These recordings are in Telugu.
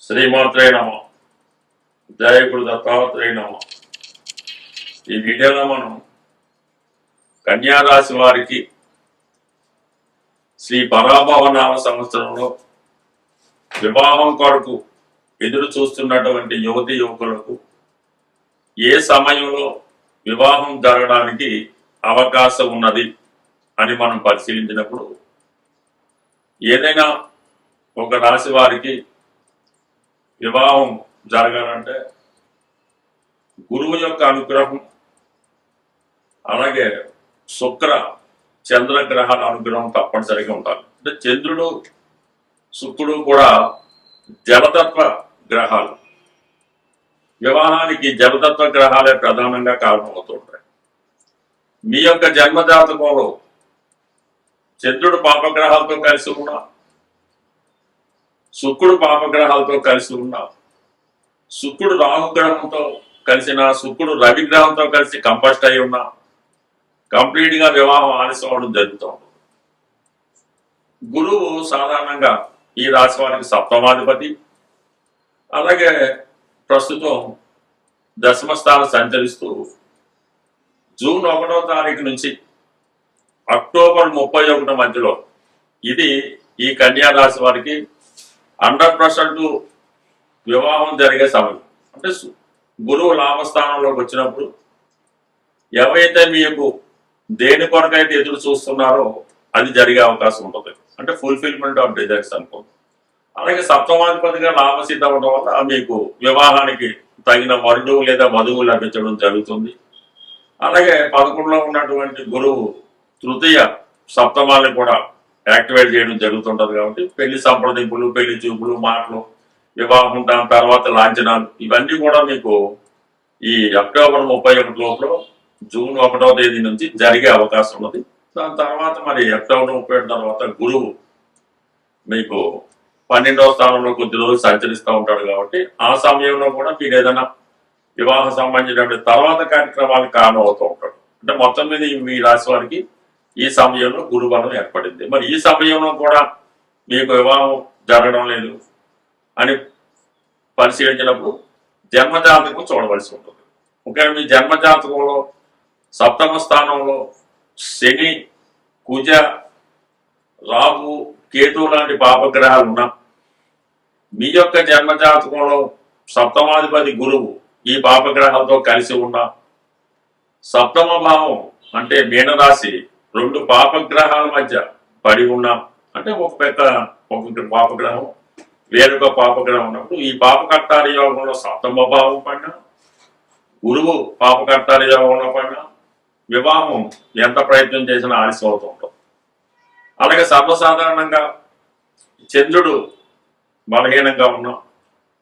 శ్రీమాత్రే నమ. జయ గురు దత్తాత్రేయ నమ. ఈ వీడియోలో మనం కన్యారాశి వారికి శ్రీ పరాభవ నామ సంవత్సరంలో వివాహం కొరకు ఎదురు చూస్తున్నటువంటి యువతి యువకులకు ఏ సమయంలో వివాహం జరగడానికి అవకాశం ఉన్నది అని మనం పరిశీలించినప్పుడు, ఏదైనా ఒక రాశి వారికి వివాహం జరగాలంటే గురువు యొక్క అనుగ్రహం, అలాగే శుక్ర చంద్రగ్రహాల అనుగ్రహం తప్పనిసరిగా ఉండాలి. అంటే చంద్రుడు శుక్రుడు కూడా జలతత్వ గ్రహాలు. వివాహానికి జలతత్వ గ్రహాలే ప్రధానంగా కారణమవుతుంటాయి. మీ యొక్క జన్మజాతకంలో చంద్రుడు పాపగ్రహాలతో కలిసి ఉన్నా, శుక్రుడు పాపగ్రహాలతో కలిసి ఉన్నా, శుక్రుడు రాహుగ్రహంతో కలిసిన, శుక్రుడు రవిగ్రహంతో కలిసి కంపస్ట్ అయి ఉన్నా కంప్లీట్ గా వివాహం ఆలస్యం అవడం జరుగుతూ ఉంటుంది. గురువు సాధారణంగా ఈ రాశి వారికి సప్తమాధిపతి. అలాగే ప్రస్తుతం దశమ స్థానం సంచరిస్తూ జూన్ 1వ తారీఖు నుంచి అక్టోబర్ 31 మధ్యలో ఇది ఈ కన్యా రాశి వారికి 100% వివాహం జరిగే సమయం. అంటే గురువు లాభస్థానంలోకి వచ్చినప్పుడు ఎవరైతే మీకు దేని కొరకైతే ఎదురు చూస్తున్నారో అది జరిగే అవకాశం ఉంటుంది. అంటే ఫుల్ఫిల్మెంట్ ఆఫ్ డిజైర్స్ అనుకోండి. అలాగే సప్తమాధిపతిగా లాభసిద్ధి అవ్వడం వల్ల మీకు వివాహానికి తగిన వరుడు లేదా వధువు లభించడం జరుగుతుంది. అలాగే 11లో ఉన్నటువంటి గురువు తృతీయ సప్తమాన్ని కూడా యాక్టివేట్ చేయడం జరుగుతుంటది. కాబట్టి పెళ్లి సంప్రదింపులు, పెళ్లి చూపులు, మాటలు, వివాహం, దాని తర్వాత లాంఛనాలు, ఇవన్నీ కూడా మీకు ఈ అక్టోబర్ 31 లోపల జూన్ 1వ తేదీ నుంచి జరిగే అవకాశం ఉన్నది. దాని తర్వాత మరి అక్టోబర్ 31 తర్వాత గురువు మీకు 12వ స్థానంలో కొద్ది రోజులు సంచరిస్తూ ఉంటాడు. కాబట్టి ఆ సమయంలో కూడా మీరు ఏదైనా వివాహ సంబంధించిన తర్వాత కార్యక్రమాలు కారణమవుతూ ఉంటాడు. అంటే మొత్తం మీద మీ రాశి వారికి ఈ సమయంలో గురుబలం ఏర్పడింది. మరి ఈ సమయంలో కూడా మీకు వివాహం జరగడం లేదు అని పరిశీలించినప్పుడు జన్మజాతకం చూడవలసి ఉంటుంది. ముఖ్యంగా మీ జన్మజాతకంలో సప్తమ స్థానంలో శని, కుజ, రాహు, కేతు లాంటి పాపగ్రహాలు ఉన్నా, మీ యొక్క జన్మజాతకంలో సప్తమాధిపతి గురువు ఈ పాపగ్రహాలతో కలిసి ఉన్న, సప్తమ భావం అంటే మీనరాశి 2 పాపగ్రహాల మధ్య పడి ఉన్నా, అంటే ఒక పాపగ్రహం వేరొక పాపగ్రహం ఉన్నప్పుడు ఈ పాపకర్తారి యోగంలో సప్తమ భావం పడినా, గురువు పాపకర్తారి యోగంలో పడినా వివాహం ఎంత ప్రయత్నం చేసినా ఆలస్యం అవుతూ ఉంటుంది. అలాగే సర్వసాధారణంగా చంద్రుడు బలహీనంగా ఉన్నా,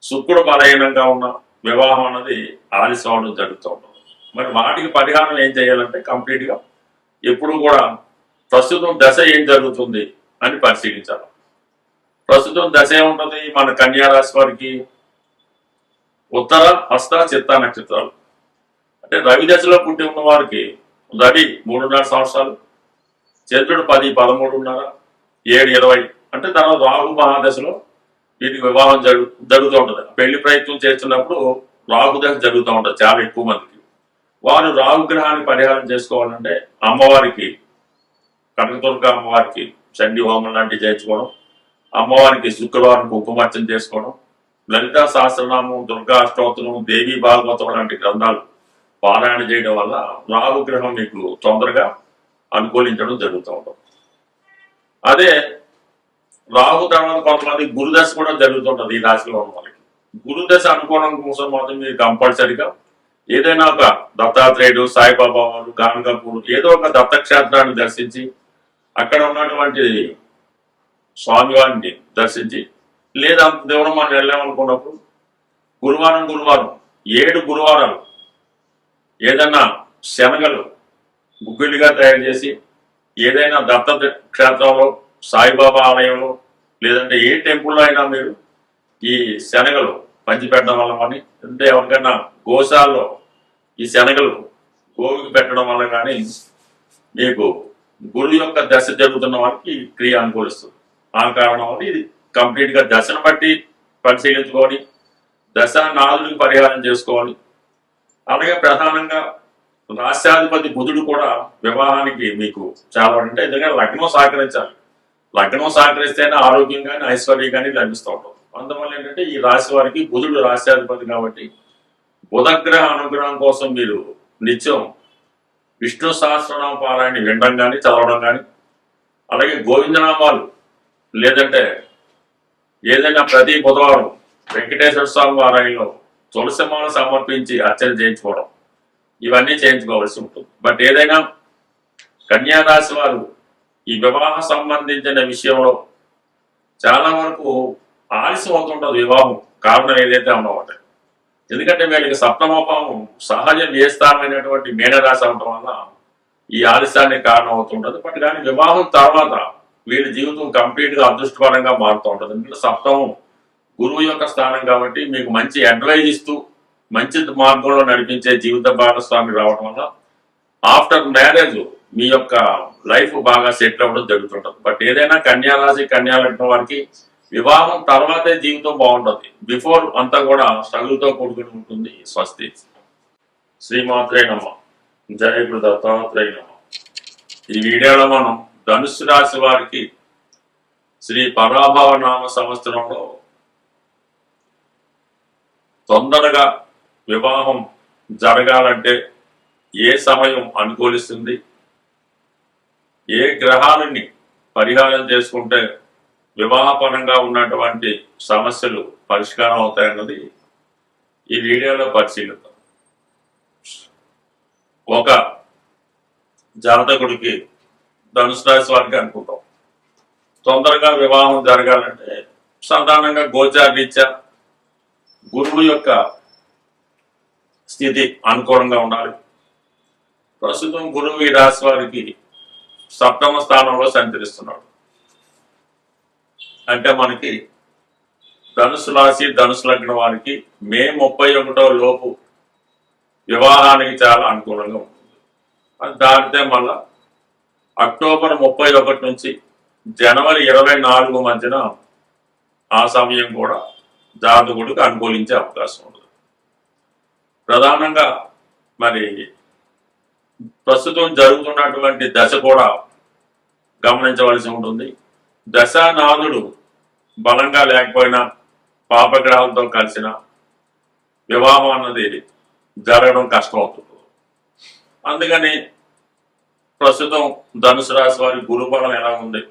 శుక్రుడు బలహీనంగా ఉన్నా వివాహం అన్నది ఆలస్యం అవడం జరుగుతూ ఉంటుంది. మరి వాటికి పరిహారం ఏం చేయాలంటే కంప్లీట్గా ఎప్పుడు కూడా ప్రస్తుతం దశ ఏం జరుగుతుంది అని పరిశీలించాలి. ప్రస్తుతం దశ ఏముంటుంది మన కన్యా రాశి వారికి? ఉత్తర, హస్త, చిత్త నక్షత్రాలు. అంటే రవి దశలో పుట్టి ఉన్న వారికి రవి 3.5 సంవత్సరాలు, చంద్రుడు 10, 13.5, 7, 20. అంటే తర్వాత రాహు మహాదశలో వీటికి వివాహం జరుగుతూ ఉంటుంది. పెళ్లి ప్రయత్నం చేస్తున్నప్పుడు రాహు దశ జరుగుతూ ఉంటుంది చాలా ఎక్కువ మందికి. వారు రాహుగ్రహాన్ని పరిహారం చేసుకోవాలంటే అమ్మవారికి, కనకదుర్గ అమ్మవారికి చండీ హోమం లాంటివి చేయించుకోవడం, అమ్మవారికి శుక్రవారం కుంకుమార్చన చేసుకోవడం, లలితా సహస్రనామం, దుర్గా అష్టోత్తరం, దేవీ భాగవతం లాంటి గ్రంథాలు పారాయణ చేయడం వల్ల రాహుగ్రహం మీకు తొందరగా అనుకూలించడం జరుగుతూ ఉంటుంది. అదే రాహు తర్వాత కొంతమంది గురుదశ కూడా జరుగుతుంటుంది ఈ రాశిలో ఉన్న వాళ్ళకి. గురుదశ అనుకోవడం కోసం మాత్రం మీరు కంపల్సరిగా ఏదైనా ఒక దత్తాత్రేయుడు, సాయిబాబా వారు, గానగపూర్ ఏదో ఒక దత్తక్షేత్రాన్ని దర్శించి అక్కడ ఉన్నటువంటి స్వామివారిని దర్శించి, లేదా అంత దూరం మనం వెళ్ళామనుకున్నప్పుడు గురువారం 7 గురువారాలు ఏదైనా శనగలు గుగ్గిలిగా తయారు చేసి ఏదైనా దత్త క్షేత్రంలో, సాయిబాబా ఆలయంలో, లేదంటే ఏ టెంపుల్లో అయినా మీరు ఈ శనగలు పంచిపెట్టడం వల్ల కానీ, అంటే ఎవరికైనా గోశాలలో ఈ శనగలు గోవుకి పెట్టడం వల్ల కానీ మీకు గురువు యొక్క దశ జరుగుతున్న వారికి క్రియ అనుకూలిస్తుంది. ఆ కారణం వల్ల ఇది కంప్లీట్ గా దశను బట్టి పరిశీలించుకొని దశానాథుడికి పరిహారం చేసుకోవాలి. అలాగే ప్రధానంగా రాష్ట్రాధిపతి బుధుడు కూడా వివాహానికి మీకు చాలా అంటే ఎందుకంటే లగ్నం సహకరించాలి. లగ్నం సహకరిస్తేనే ఆరోగ్యం కానీ ఐశ్వర్యం కానీ లభిస్తూ ఉంటుంది. అందువల్ల ఏంటంటే ఈ రాశి వారికి బుధుడు రాష్ట్రాధిపతి కాబట్టి బుధగ్రహ అనుగ్రహం కోసం మీరు నిత్యం విష్ణు సహస్రనామ పారాయణ వినడం కానీ చదవడం కానీ, అలాగే గోవిందనామాలు లేదంటే ఏదైనా ప్రతి బుధవారం వెంకటేశ్వర స్వామి పారాయణలో తులసిమాల సమర్పించి అర్చన చేయించుకోవడం, ఇవన్నీ చేయించుకోవాల్సి ఉంటుంది. బట్ ఏదైనా కన్యా రాశి వారు ఈ వివాహ సంబంధించిన విషయంలో చాలా వరకు ఆలస్యం అవుతుంటుంది వివాహం. కారణం ఏదైతే ఉన్నవాటే, ఎందుకంటే వీళ్ళకి సప్తమోపావం సహజ వ్యయస్థానమైనటువంటి మీనరాశి అవడం వల్ల ఈ ఆలస్యానికి కారణం అవుతుంటుంది. బట్ కానీ వివాహం తర్వాత వీళ్ళ జీవితం కంప్లీట్ గా అదృష్టకరంగా మారుతూ ఉంటుంది. ఎందుకంటే సప్తమం గురువు యొక్క స్థానం కాబట్టి మీకు మంచి అడ్వైజ్ ఇస్తూ మంచి మార్గంలో నడిపించే జీవిత భాగస్వామి రావడం వల్ల ఆఫ్టర్ మ్యారేజ్ మీ యొక్క లైఫ్ బాగా సెటిల్ అవ్వడం జరుగుతుంటుంది. బట్ ఏదైనా కన్యా రాశి కన్యా లగ్నం వారికి వివాహం తర్వాతే జీవితం బాగుంటుంది. బిఫోర్ అంతా కూడా స్ట్రగుల్తో కూడుకుని ఉంటుంది. స్వస్తి. శ్రీమాత్రే నమః. జయ గురు దత్తాత్రేయ నమః. ఈ వీడియోలో మనం ధనుసు రాశి వారికి శ్రీ పరాభవ నామ సంవత్సరంలో తొందరగా వివాహం జరగాలంటే ఏ సమయం అనుకూలిస్తుంది, ఏ గ్రహాలని పరిహారం చేసుకుంటే వివాహపరంగా ఉన్నటువంటి సమస్యలు పరిష్కారం అవుతాయన్నది ఈ వీడియోలో పరిశీలిద్దాం. ఒక జాతకుడికి ధనుసు రాశి వారికి అనుకుంటాం తొందరగా వివాహం జరగాలంటే సాధారణంగా గోచార రీత్యా గురువు యొక్క స్థితి అనుకూలంగా ఉండాలి. ప్రస్తుతం గురువు ఈ రాశి వారికి సప్తమ స్థానంలో సంచరిస్తున్నాడు. అంటే మనకి ధనుసు రాశి ధనుసు లగ్నం వారికి మే 31 లోపు వివాహానికి చాలా అనుకూలంగా ఉంటుంది. అది దాటితే మళ్ళా అక్టోబర్ 31 నుంచి జనవరి 24 మధ్యన ఆ సమయం కూడా జాతకుడికి అనుకూలించే అవకాశం ఉంటుంది. ప్రధానంగా మరి ప్రస్తుతం జరుగుతున్నటువంటి దశ కూడా గమనించవలసి ఉంటుంది. దశానాథుడు బలంగా లేకపోయినా పాపగ్రహాలతో కలిసిన వివాహం అన్నది జరగడం కష్టం అవుతుంది. అందుకని ప్రస్తుతం ధనుసు రాశి వారి గురుబలం ఎలా ఉంది,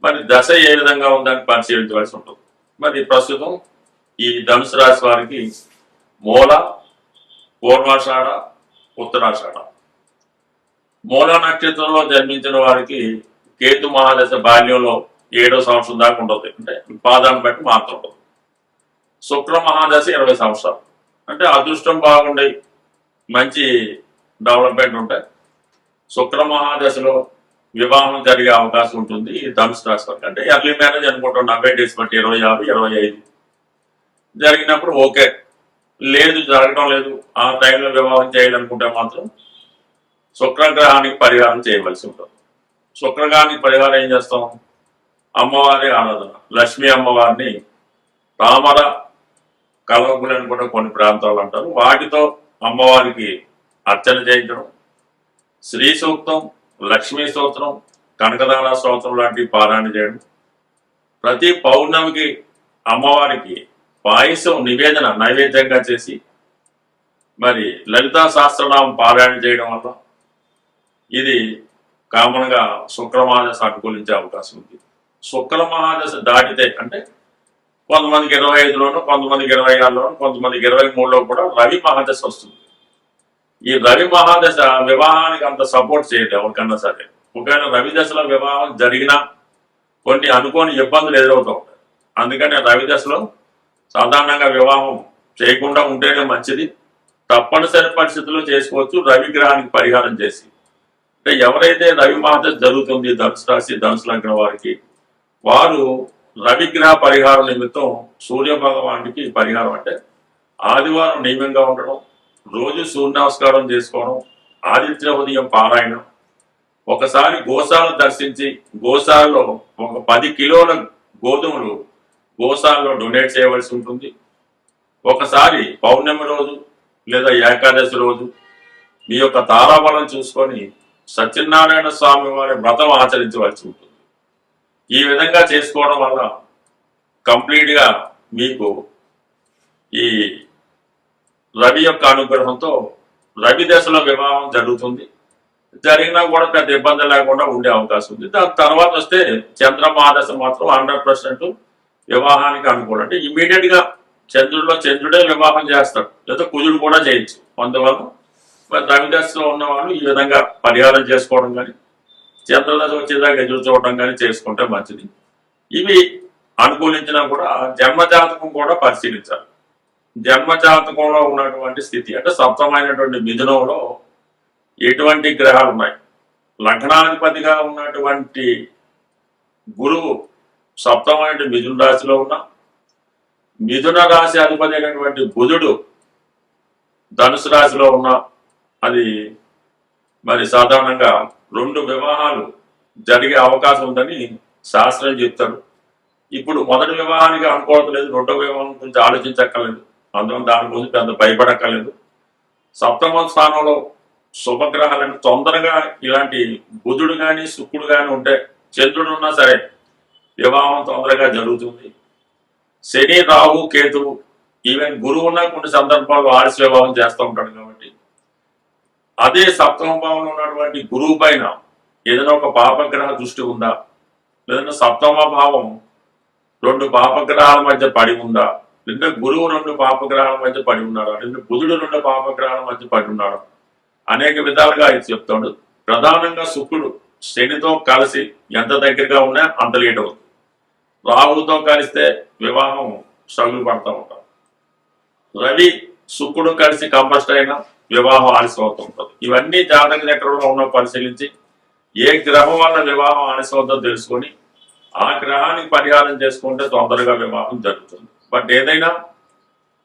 మరి దశ ఏ విధంగా ఉందని పరిశీలించవలసి ఉంటుంది. మరి ప్రస్తుతం ఈ ధనుసు రాశి వారికి మూల, పూర్వాషాఢ, ఉత్తరాషాఢ. మూల నక్షత్రంలో జన్మించిన వారికి కేతు మహాదశ బాల్యంలో 7వ సంవత్సరం దాకా ఉంటుంది. అంటే పాదాన్ని బట్టి మాత్రం ఉంటుంది. శుక్ర మహాదశ 20 సంవత్సరాలు. అంటే అదృష్టం బాగుండే మంచి డెవలప్మెంట్ ఉంటాయి. శుక్ర మహాదశలో వివాహం జరిగే అవకాశం ఉంటుంది ఈ ధనుసు రాశి వారికి. అంటే ఎర్లీ మ్యారేజ్ అనుకుంటాం 90 డేస్ బట్టి 26, 25 జరిగినప్పుడు ఓకే. లేదు జరగడం లేదు, ఆ టైంలో వివాహం చేయాలనుకుంటే మాత్రం శుక్రగ్రహానికి పరిహారం చేయవలసి ఉంటుంది. శుక్రగ్రహానికి పరిహారం ఏం చేస్తాం? అమ్మవారి ఆరాధన, లక్ష్మీ అమ్మవారిని తామర కలవకులని కూడా కొన్ని ప్రాంతాలు అంటారు, వాటితో అమ్మవారికి అర్చన చేయించడం, శ్రీ సూక్తం, లక్ష్మీ స్తోత్రం, కనకదాన స్తోత్రం లాంటివి పారాయణ చేయడం, ప్రతి పౌర్ణమికి అమ్మవారికి పాయసం నివేదన నైవేద్యంగా చేసి మరి లలితా సహస్రనామం పారాయణ చేయడం వల్ల ఇది కామన్గా శుక్ర మహాదశ అనుకూలించే అవకాశం ఉంది. శుక్ర మహాదశ దాటితే అంటే కొంతమందికి 25లోనూ, కొంతమందికి 26లోనూ, కొంతమందికి 23లో కూడా రవి మహాదశ వస్తుంది. ఈ రవి మహాదశ వివాహానికి అంత సపోర్ట్ చేయదు ఎవరికన్నా సరే. ఒకవేళ రవి దశలో వివాహం జరిగినా కొన్ని అనుకోని ఇబ్బందులు ఎదురవుతూ ఉంటాయి. అందుకని రవి దశలో సాధారణంగా వివాహం చేయకుండా ఉంటేనే మంచిది. తప్పనిసరి పరిస్థితుల్లో చేసుకోవచ్చు రవి గ్రహానికి పరిహారం చేసి. అంటే ఎవరైతే రవి మహాదశ జరుగుతుంది ధనుసు రాశి ధనుసు లగ్నం వారికి, వారు రవిగ్రహ పరిహారం నిమిత్తం సూర్య భగవానికి పరిహారం అంటే ఆదివారం నియమంగా ఉండడం, రోజు సూర్య నమస్కారం చేసుకోవడం, ఆదిత్య ఉదయం పారాయణం, ఒకసారి గోశాల దర్శించి గోశాలలో ఒక 10 కిలోల గోధుమలు గోశాలలో డొనేట్ చేయవలసి ఉంటుంది. ఒకసారి పౌర్ణమి రోజు లేదా ఏకాదశి రోజు మీ యొక్క తారాబలం చూసుకొని సత్యనారాయణ స్వామి వారి వ్రతం ఆచరించవలసి ఉంటుంది. ఈ విధంగా చేసుకోవడం వల్ల కంప్లీట్గా మీకు ఈ రవి యొక్క అనుగ్రహంతో రవి దశలో వివాహం జరుగుతుంది. జరిగినా కూడా పెద్ద ఇబ్బంది లేకుండా ఉండే అవకాశం ఉంది. దాని తర్వాత వస్తే చంద్రమహాదశ మాత్రం 100% వివాహానికి అనుకూలం. అంటే ఇమీడియట్ గా చంద్రుడే వివాహం చేస్తాడు, లేదా కుజుడు కూడా చేయొచ్చు. అందువల్ల మరి రవి దశలో ఉన్న వాళ్ళు ఈ విధంగా పరిహారం చేసుకోవడం కానీ చంద్రదశ వచ్చేదాకా ఎదురు చూడటం కానీ చేసుకుంటే మంచిది. ఇవి అనుకూలించినా కూడా జన్మజాతకం కూడా పరిశీలించాలి. జన్మజాతకంలో ఉన్నటువంటి స్థితి అంటే సప్తమైనటువంటి మిథునంలో ఎటువంటి గ్రహాలు ఉన్నాయి, లగ్నాధిపతిగా ఉన్నటువంటి గురువు సప్తమైన మిథున రాశిలో ఉన్న, మిథున రాశి అధిపతి అయినటువంటి బుధుడు ధనుసు రాశిలో ఉన్న, అది మరి సాధారణంగా 2 వివాహాలు జరిగే అవకాశం ఉందని శాస్త్రం చెప్తారు. ఇప్పుడు మొదటి వివాహానికి అనుకోవడం లేదు, 2వ వివాహం గురించి ఆలోచించక్కర్లేదు, అందువల్ల దాని గురించి పెద్ద భయపడక్కర్లేదు. సప్తమ స్థానంలో శుభగ్రహాలను తొందరగా ఇలాంటి బుధుడు కానీ శుక్రుడు కానీ ఉంటే, చంద్రుడు ఉన్నా సరే వివాహం తొందరగా జరుగుతుంది. శని రాహు కేతువు ఈవెన్ గురువు ఉన్న కొన్ని సందర్భాల్లో ఆలస్య వివాహం చేస్తూ ఉంటాడు. కాబట్టి అదే సప్తమ భావంలో ఉన్నటువంటి గురువు పైన ఏదైనా ఒక పాపగ్రహ దృష్టి ఉందా, లేదంటే సప్తమ భావం 2 పాపగ్రహాల మధ్య పడి ఉందా, లేదా గురువు 2 పాపగ్రహాల మధ్య పడి ఉన్నాడా, లేదా బుధుడు 2 పాపగ్రహాల మధ్య పడి ఉన్నాడా, అనేక విధాలుగా ఇది చెప్తాడు. ప్రధానంగా శుక్రుడు శనితో కలిసి ఎంత దగ్గరగా ఉన్నా అంత లేట్ అవుతుంది. రాహుతో కలిస్తే వివాహం స్ట్రగుల్ పడతా ఉంటాం. రవి శుక్రుడు కలిసి కంబస్ట్ అయినా వివాహం ఆలస్యం అవుతూ ఉంటుంది. ఇవన్నీ జాతక చక్రంలో ఉన్న పరిశీలించి ఏ గ్రహం వల్ల వివాహం ఆలస్యం అవుతుందో తెలుసుకొని ఆ గ్రహానికి పరిహారం చేసుకుంటే తొందరగా వివాహం జరుగుతుంది. బట్ ఏదైనా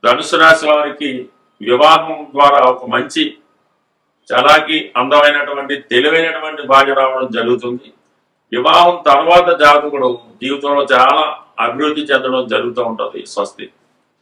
ధనుసు రాశి వారికి వివాహం ద్వారా ఒక మంచి చలాకి అందమైనటువంటి తెలివైనటువంటి భార్య రావడం జరుగుతుంది. వివాహం తర్వాత జాతకుడు జీవితంలో చాలా అభివృద్ధి చెందడం జరుగుతూ ఉంటుంది. స్వస్తి.